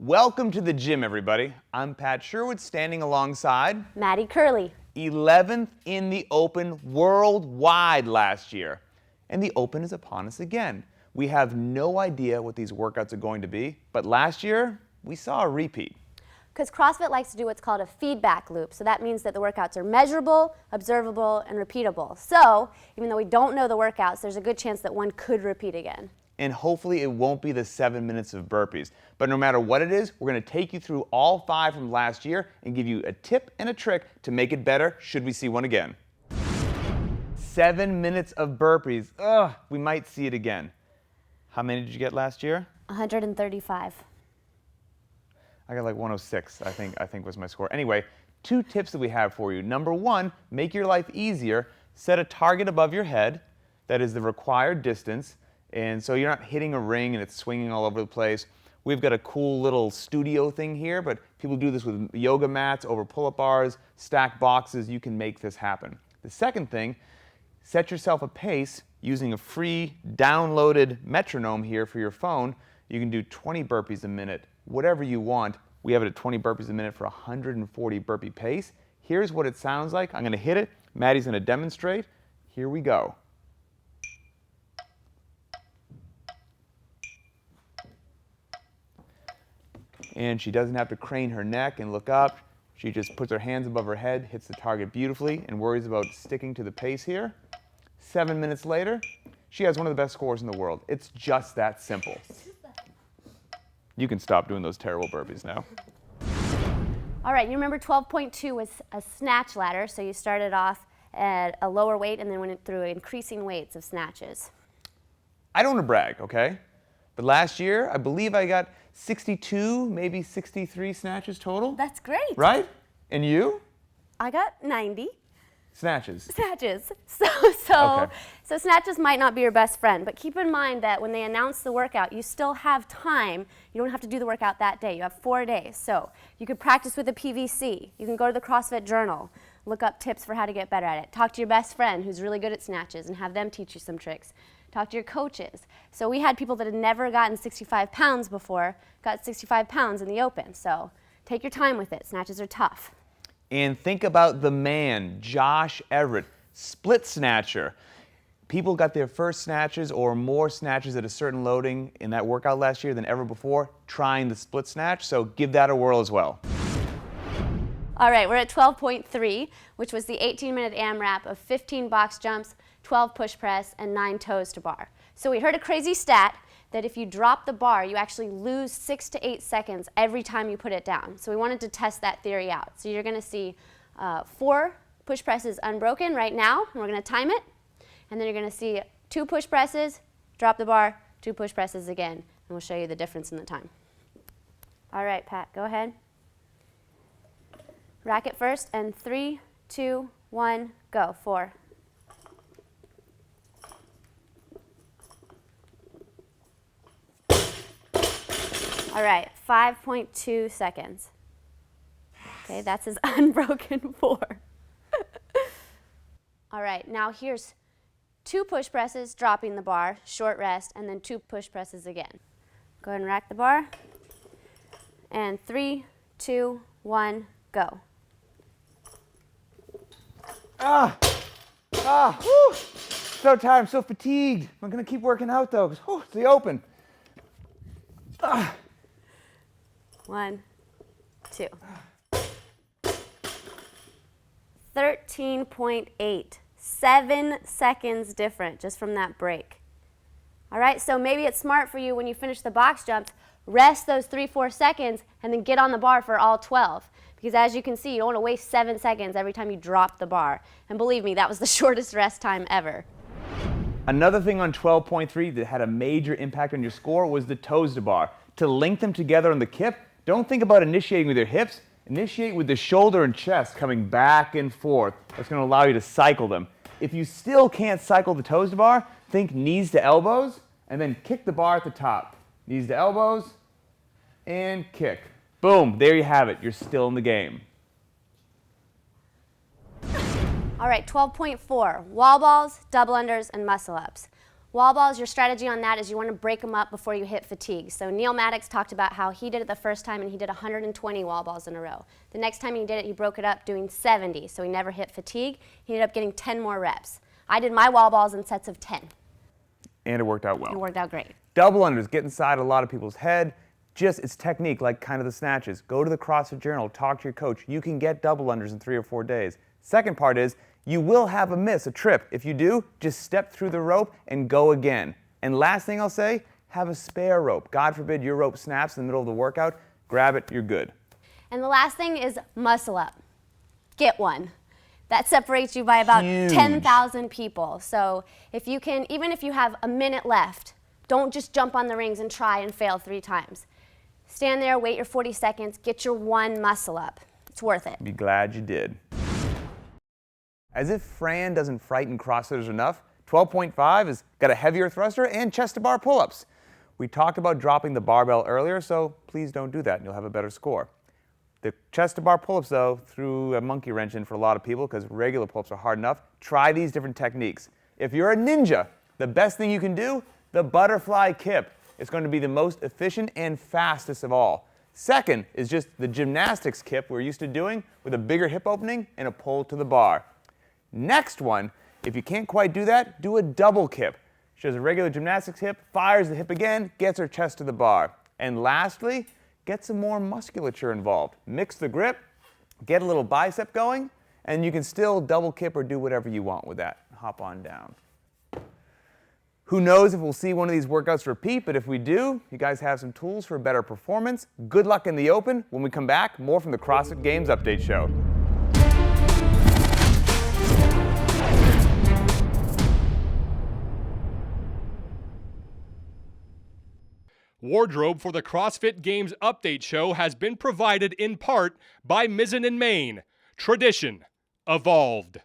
Welcome to the gym, everybody. I'm Pat Sherwood, standing alongside Maddie Curley. 11th in the Open worldwide last year. And the Open is upon us again. We have no idea what these workouts are going to be, but last year, we saw a repeat. Because CrossFit likes to do what's called a feedback loop. So that means that the workouts are measurable, observable, and repeatable. So even though we don't know the workouts, there's a good chance that one could repeat again. And hopefully it won't be the 7 minutes of burpees. But no matter what it is, we're going to take you through all 5 from last year and give you a tip and a trick to make it better should we see one again. 7 minutes of burpees. Ugh, we might see it again. How many did you get last year? 135. I got like 106, I think was my score. Anyway, 2 tips that we have for you. Number 1, make your life easier. Set a target above your head. That is the required distance. And so you're not hitting a ring and it's swinging all over the place. We've got a cool little studio thing here, but people do this with yoga mats, over pull-up bars, stacked boxes. You can make this happen. The second thing, set yourself a pace using a free downloaded metronome here for your phone. You can do 20 burpees a minute, whatever you want. We have it at 20 burpees a minute for 140 burpee pace. Here's what it sounds like. I'm going to hit it. Maddie's going to demonstrate. Here we go. And she doesn't have to crane her neck and look up. She just puts her hands above her head, hits the target beautifully, and worries about sticking to the pace here. 7 minutes later, she has one of the best scores in the world. It's just that simple. You can stop doing those terrible burpees now. All right, you remember 12.2 was a snatch ladder, so you started off at a lower weight and then went through increasing weights of snatches. I don't want to brag, okay? But last year, I believe I got 62, maybe 63 snatches total. That's great. Right? And you? I got 90. Snatches. Snatches. Okay. So snatches might not be your best friend, but keep in mind that when they announce the workout, you still have time. You don't have to do the workout that day. You have 4 days. So you could practice with a PVC. You can go to the CrossFit Journal, look up tips for how to get better at it. Talk to your best friend who's really good at snatches and have them teach you some tricks. Talk to your coaches. So we had people that had never gotten 65 pounds before, got 65 pounds in the Open. So take your time with it. Snatches are tough. And think about the man, Josh Everett, split snatcher. People got their first snatches or more snatches at a certain loading in that workout last year than ever before trying the split snatch, so give that a whirl as well. All right, we're at 12.3, which was the 18-minute AMRAP of 15 box jumps, 12 push press, and 9 toes to bar. So we heard a crazy stat that if you drop the bar, you actually lose 6 to 8 seconds every time you put it down. So we wanted to test that theory out. So you're going to see 4 push presses unbroken right now, and we're going to time it. And then you're going to see 2 push presses, drop the bar, 2 push presses again, and we'll show you the difference in the time. All right, Pat, go ahead. Rack it first, and 3, 2, 1, go. 4. All right, 5.2 seconds. Okay, that's his unbroken 4. All right, now here's 2 push presses, dropping the bar, short rest, and then 2 push presses again. Go ahead and rack the bar. And 3, 2, 1, go. Whew. So tired, I'm so fatigued. I'm gonna keep working out though, because it's the Open. 1, 2. 13.8. 7 seconds different just from that break. All right, so maybe it's smart for you when you finish the box jumps, rest those 3-4 seconds, and then get on the bar for all 12. Because as you can see, you don't want to waste 7 seconds every time you drop the bar. And believe me, that was the shortest rest time ever. Another thing on 12.3 that had a major impact on your score was the toes to bar. To link them together on the kip, don't think about initiating with your hips. Initiate with the shoulder and chest coming back and forth. That's going to allow you to cycle them. If you still can't cycle the toes to bar, think knees to elbows, and then kick the bar at the top. Knees to elbows, and kick. Boom, there you have it. You're still in the game. All right, 12.4, wall balls, double unders, and muscle ups. Wall balls, your strategy on that is you want to break them up before you hit fatigue. So Neil Maddox talked about how he did it the first time and he did 120 wall balls in a row. The next time he did it, he broke it up doing 70, so he never hit fatigue. He ended up getting 10 more reps. I did my wall balls in sets of 10. And it worked out well. It worked out great. Double unders get inside a lot of people's head. Just it's technique, like kind of the snatches. Go to the CrossFit Journal, talk to your coach. You can get double unders in 3 or 4 days. Second part is you will have a miss, a trip. If you do, just step through the rope and go again. And last thing I'll say, have a spare rope. God forbid your rope snaps in the middle of the workout. Grab it, you're good. And the last thing is muscle up. Get one. That separates you by about 10,000 people. So if you can, even if you have a minute left, don't just jump on the rings and try and fail 3 times. Stand there, wait your 40 seconds, get your one muscle up. It's worth it. Be glad you did. As if Fran doesn't frighten CrossFitters enough, 12.5 has got a heavier thruster and chest-to-bar pull-ups. We talked about dropping the barbell earlier, so please don't do that and you'll have a better score. The chest-to-bar pull-ups, though, threw a monkey wrench in for a lot of people because regular pull-ups are hard enough. Try these different techniques. If you're a ninja, the best thing you can do, the butterfly kip. It's going to be the most efficient and fastest of all. Second is just the gymnastics kip we're used to doing with a bigger hip opening and a pull to the bar. Next one, if you can't quite do that, do a double kip. She does a regular gymnastics hip, fires the hip again, gets her chest to the bar. And lastly, get some more musculature involved. Mix the grip, get a little bicep going, and you can still double kip or do whatever you want with that. Hop on down. Who knows if we'll see one of these workouts repeat, but if we do, you guys have some tools for better performance. Good luck in the open. When we come back, more from the CrossFit Games Update Show. Wardrobe for the CrossFit Games Update Show has been provided in part by Mizzen & Main. Tradition evolved.